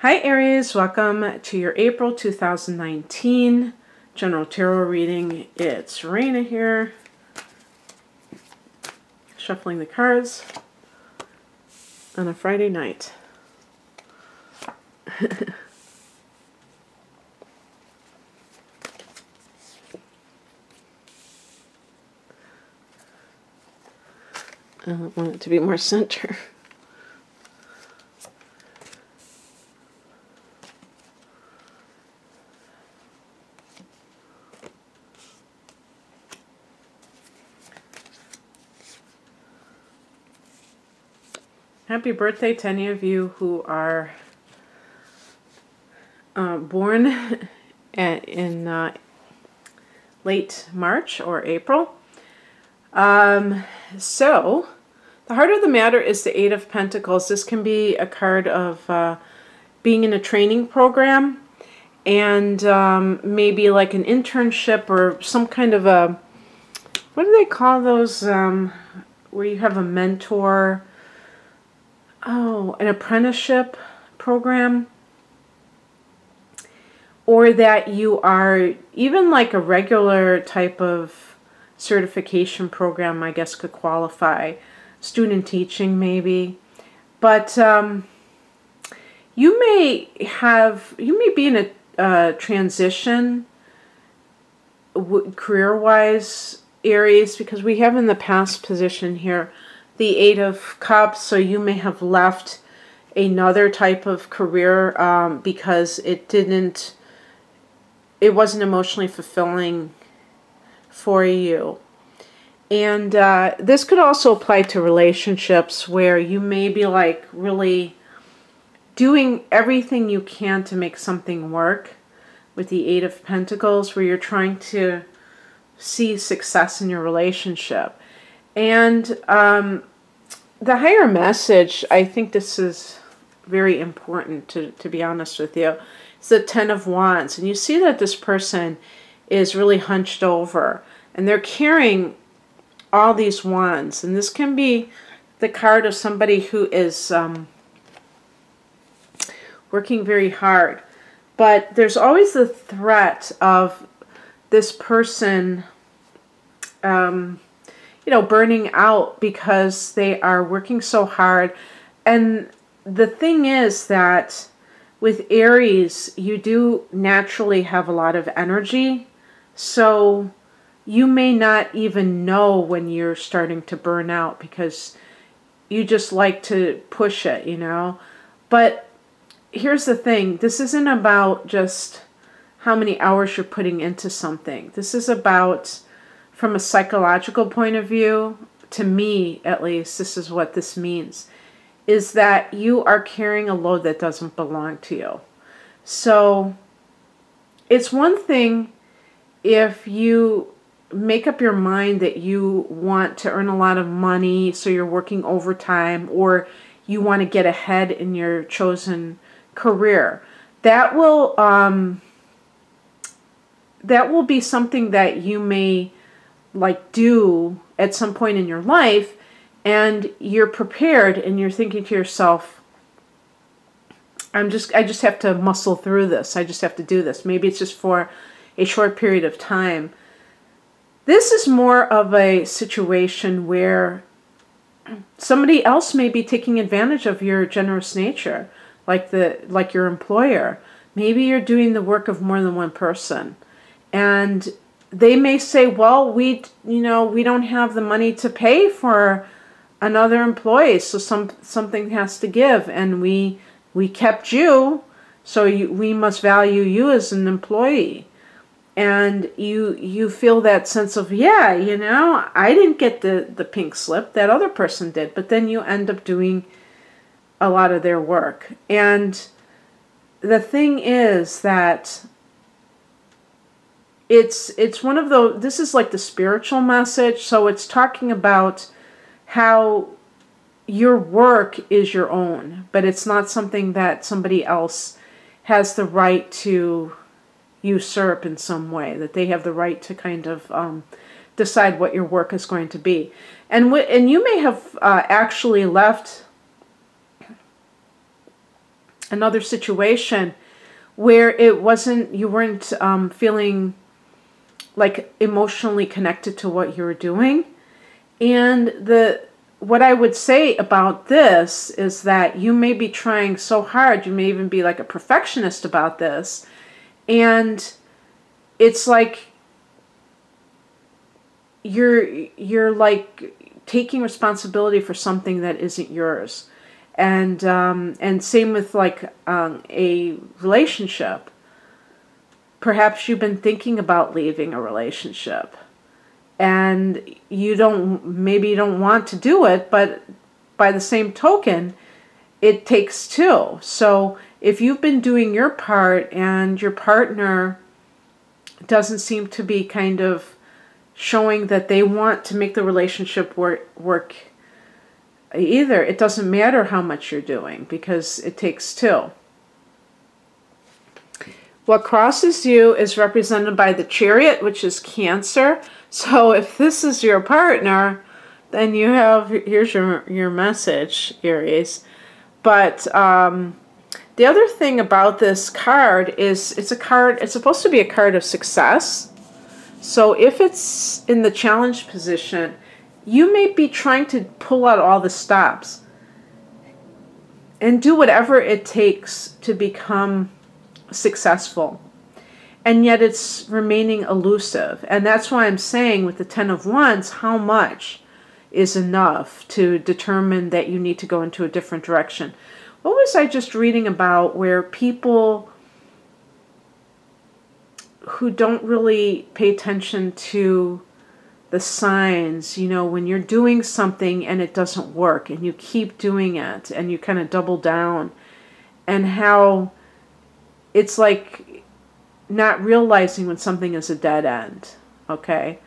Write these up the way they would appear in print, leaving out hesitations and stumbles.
Hi Aries, welcome to your April 2019 General Tarot reading. It's Raina here, shuffling the cards on a Friday night. I want it to be more center. Happy birthday to any of you who are born in late March or April. So, the heart of the matter is the Eight of Pentacles. This can be a card of being in a training program and maybe like an internship or some kind of a, what do they call those, where you have a mentor? Oh, an apprenticeship program. Or that you are even like a regular type of certification program, I guess could qualify. Student teaching maybe. But you may be in a transition career-wise, Aries, because we have in the past position here the Eight of Cups, so you may have left another type of career because it wasn't emotionally fulfilling for you. And this could also apply to relationships where you may be like really doing everything you can to make something work with the Eight of Pentacles, where you're trying to see success in your relationship. And the higher message, I think this is very important to be honest with you. It's the Ten of Wands. And you see that this person is really hunched over. And they're carrying all these wands. And this can be the card of somebody who is working very hard. But there's always the threat of this person burning out because they are working so hard. And the thing is that with Aries, you do naturally have a lot of energy. So you may not even know when you're starting to burn out because you just like to push it, But here's the thing. This isn't about just how many hours you're putting into something. This is about, from a psychological point of view, to me at least, this is what this means, is that you are carrying a load that doesn't belong to you. So it's one thing if you make up your mind that you want to earn a lot of money, so you're working overtime, or you want to get ahead in your chosen career. That will be something that you may do at some point in your life, and you're prepared and you're thinking to yourself, I just have to muscle through this. I just have to do this. Maybe it's just for a short period of time. This is more of a situation where somebody else may be taking advantage of your generous nature, like your employer. Maybe you're doing the work of more than one person, and they may say, well, we don't have the money to pay for another employee, so something has to give, and we kept you, so we must value you as an employee. And you feel that sense of, yeah, I didn't get the pink slip, that other person did, but then you end up doing a lot of their work. And the thing is that it's one of those, this is like the spiritual message, so it's talking about how your work is your own, but it's not something that somebody else has the right to usurp in some way, that they have the right to kind of decide what your work is going to be. And you may have actually left another situation where it wasn't, you weren't feeling like emotionally connected to what you were doing. And what I would say about this is that you may be trying so hard, you may even be like a perfectionist about this, and it's like you're like taking responsibility for something that isn't yours. And same with like a relationship. Perhaps you've been thinking about leaving a relationship, and maybe you don't want to do it, but by the same token, it takes two. So if you've been doing your part and your partner doesn't seem to be kind of showing that they want to make the relationship work either, it doesn't matter how much you're doing, because it takes two. What crosses you is represented by the Chariot, which is Cancer. So if this is your partner, then here's your message, Aries. But the other thing about this card is it's supposed to be a card of success. So if it's in the challenge position, you may be trying to pull out all the stops and do whatever it takes to become successful. And yet it's remaining elusive. And that's why I'm saying with the Ten of Wands, how much is enough to determine that you need to go into a different direction? What was I just reading about where people who don't really pay attention to the signs, you know, when you're doing something and it doesn't work and you keep doing it and you kind of double down, and how it's like not realizing when something is a dead end, okay?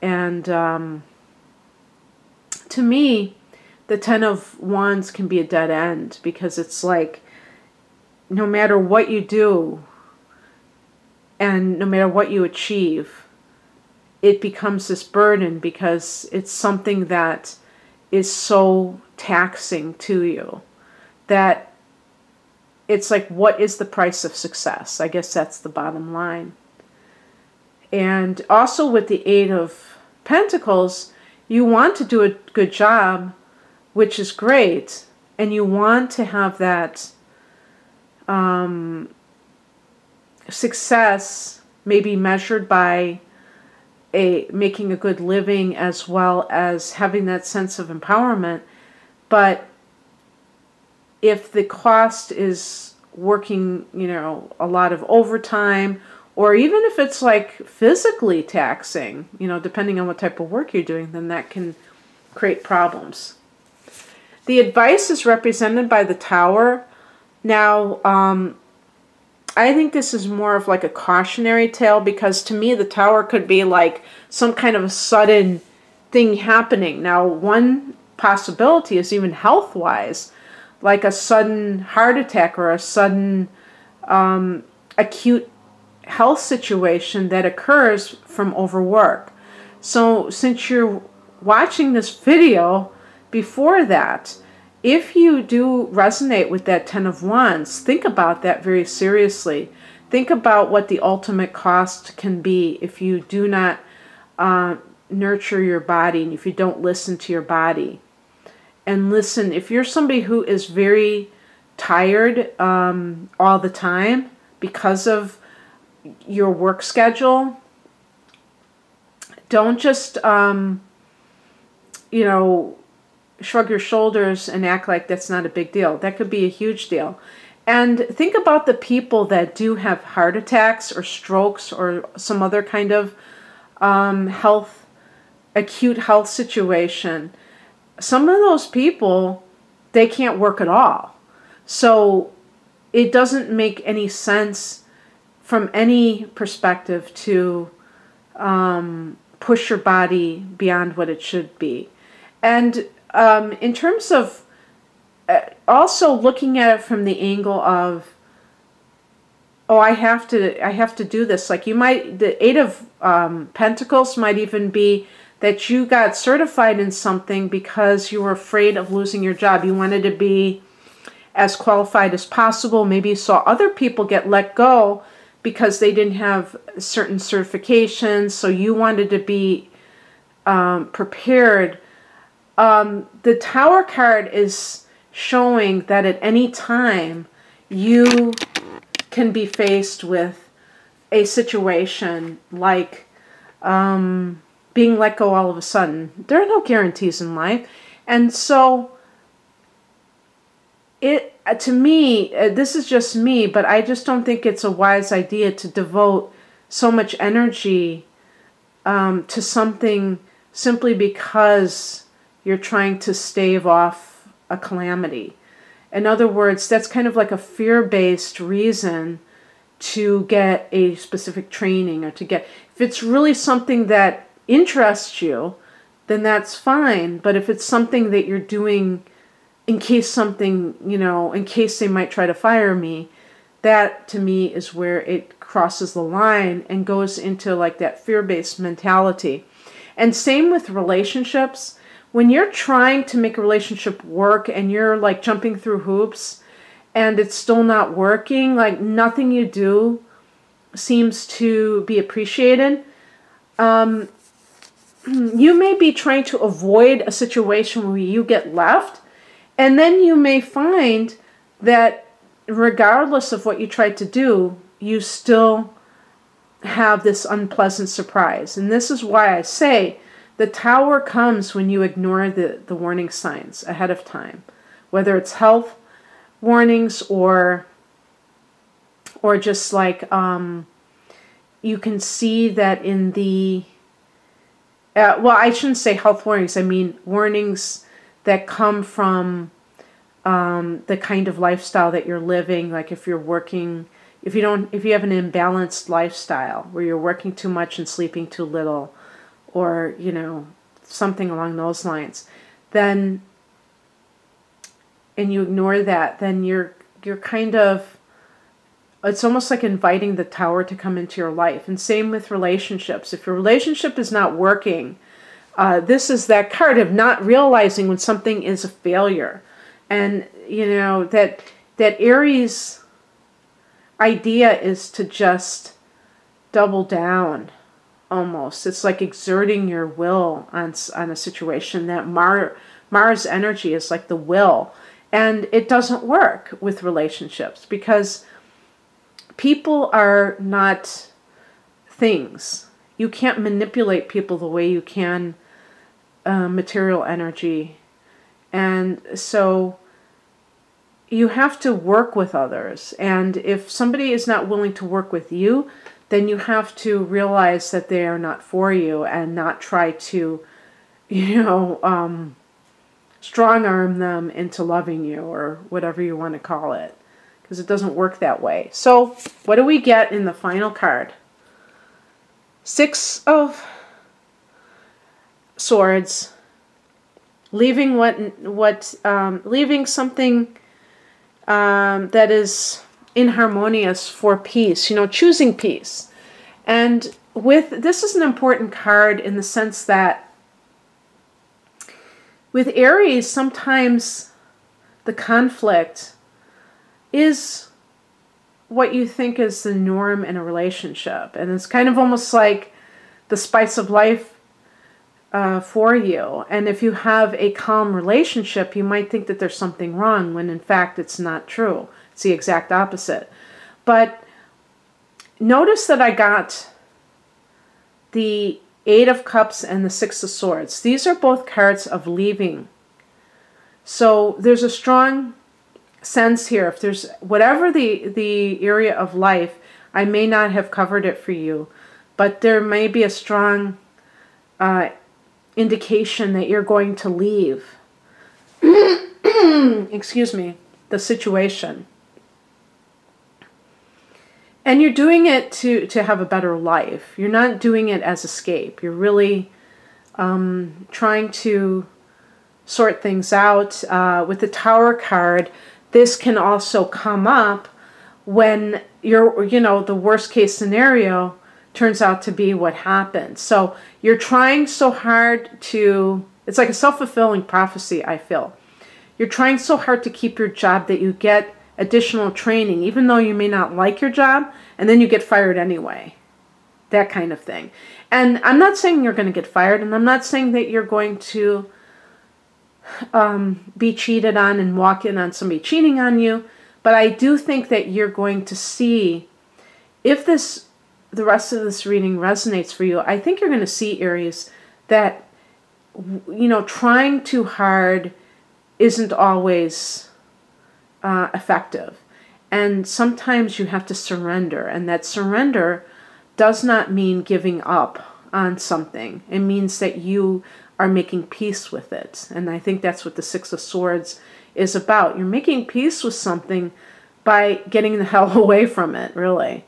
And to me, the Ten of Wands can be a dead end, because it's like no matter what you do and no matter what you achieve, it becomes this burden because it's something that is so taxing to you that it's like, what is the price of success? I guess that's the bottom line. And also with the Eight of Pentacles, you want to do a good job, which is great, and you want to have that success maybe measured by making a good living as well as having that sense of empowerment. But if the cost is working, you know, a lot of overtime, or even if it's like physically taxing, you know, depending on what type of work you're doing, then that can create problems. The advice is represented by the Tower. Now, I think this is more of like a cautionary tale, because to me the Tower could be like some kind of a sudden thing happening. Now, one possibility is even health-wise, like a sudden heart attack or a sudden acute health situation that occurs from overwork. So since you're watching this video before that, if you do resonate with that Ten of Wands, think about that very seriously. Think about what the ultimate cost can be if you do not nurture your body and if you don't listen to your body. And listen, if you're somebody who is very tired all the time because of your work schedule, don't just, you know, shrug your shoulders and act like that's not a big deal. That could be a huge deal. And think about the people that do have heart attacks or strokes or some other kind of acute health situation. Some of those people, they can't work at all. So it doesn't make any sense from any perspective to push your body beyond what it should be. And in terms of also looking at it from the angle of, oh, I have to do this. Like you might, the Eight of Pentacles might even be that you got certified in something because you were afraid of losing your job. You wanted to be as qualified as possible. Maybe you saw other people get let go because they didn't have certain certifications, so you wanted to be prepared. The Tower card is showing that at any time you can be faced with a situation like being let go all of a sudden. There are no guarantees in life. And so to me, this is just me, but I just don't think it's a wise idea to devote so much energy to something simply because you're trying to stave off a calamity. In other words, that's kind of like a fear-based reason to get a specific training or to get... If it's really something that interests you, then that's fine. But if it's something that you're doing in case something, in case they might try to fire me, that to me is where it crosses the line and goes into like that fear-based mentality. And same with relationships. When you're trying to make a relationship work and you're like jumping through hoops and it's still not working, like nothing you do seems to be appreciated, you may be trying to avoid a situation where you get left, and then you may find that regardless of what you tried to do, you still have this unpleasant surprise. And this is why I say the Tower comes when you ignore the warning signs ahead of time, whether it's health warnings or just like you can see that in the well, I shouldn't say health warnings. I mean warnings that come from the kind of lifestyle that you're living. Like if you're working, if you have an imbalanced lifestyle where you're working too much and sleeping too little, or something along those lines, then, and you ignore that, then you're kind of, it's almost like inviting the Tower to come into your life. And same with relationships. If your relationship is not working, this is that card of not realizing when something is a failure. And, that Aries idea is to just double down almost. It's like exerting your will on a situation. That Mars energy is like the will. And it doesn't work with relationships because people are not things. You can't manipulate people the way you can material energy. And so you have to work with others. And if somebody is not willing to work with you, then you have to realize that they are not for you and not try to, strong arm them into loving you or whatever you want to call it. Because it doesn't work that way. So what do we get in the final card? 6 of Swords. Leaving leaving something that is inharmonious for peace. Choosing peace. And this is an important card in the sense that with Aries, sometimes the conflict is what you think is the norm in a relationship. And it's kind of almost like the spice of life for you. And if you have a calm relationship, you might think that there's something wrong when in fact it's not true. It's the exact opposite. But notice that I got the 8 of Cups and the 6 of Swords. These are both cards of leaving. So there's a strong sense here. If there's whatever the area of life, I may not have covered it for you, but there may be a strong indication that you're going to leave. Excuse me, the situation. And you're doing it to have a better life. You're not doing it as escape. You're really trying to sort things out. With the Tower card, this can also come up when the worst case scenario turns out to be what happened. So you're trying so hard to, it's like a self-fulfilling prophecy, I feel. you're trying so hard to keep your job that you get additional training, even though you may not like your job, and then you get fired anyway. That kind of thing. And I'm not saying you're going to get fired, and I'm not saying that you're going to be cheated on and walk in on somebody cheating on you, but I do think that you're going to see, if the rest of this reading resonates for you, I think you're going to see, Aries, that, you know, trying too hard isn't always effective. And sometimes you have to surrender, and that surrender does not mean giving up on something. It means that you are making peace with it. And I think that's what the Six of Swords is about. You're making peace with something by getting the hell away from it, really.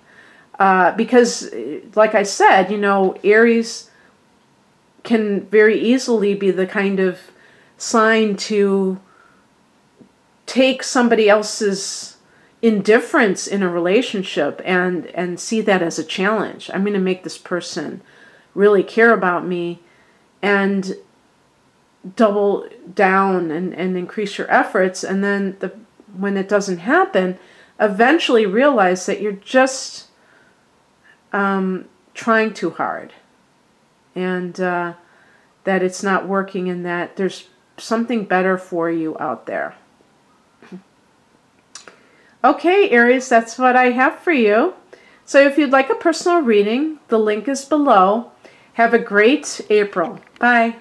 Because, like I said, you know, Aries can very easily be the kind of sign to take somebody else's indifference in a relationship and see that as a challenge. I'm going to make this person really care about me, and double down and increase your efforts. And then when it doesn't happen, eventually realize that you're just trying too hard, and that it's not working, and that there's something better for you out there. Okay, Aries, that's what I have for you. So if you'd like a personal reading, the link is below. Have a great April. Bye.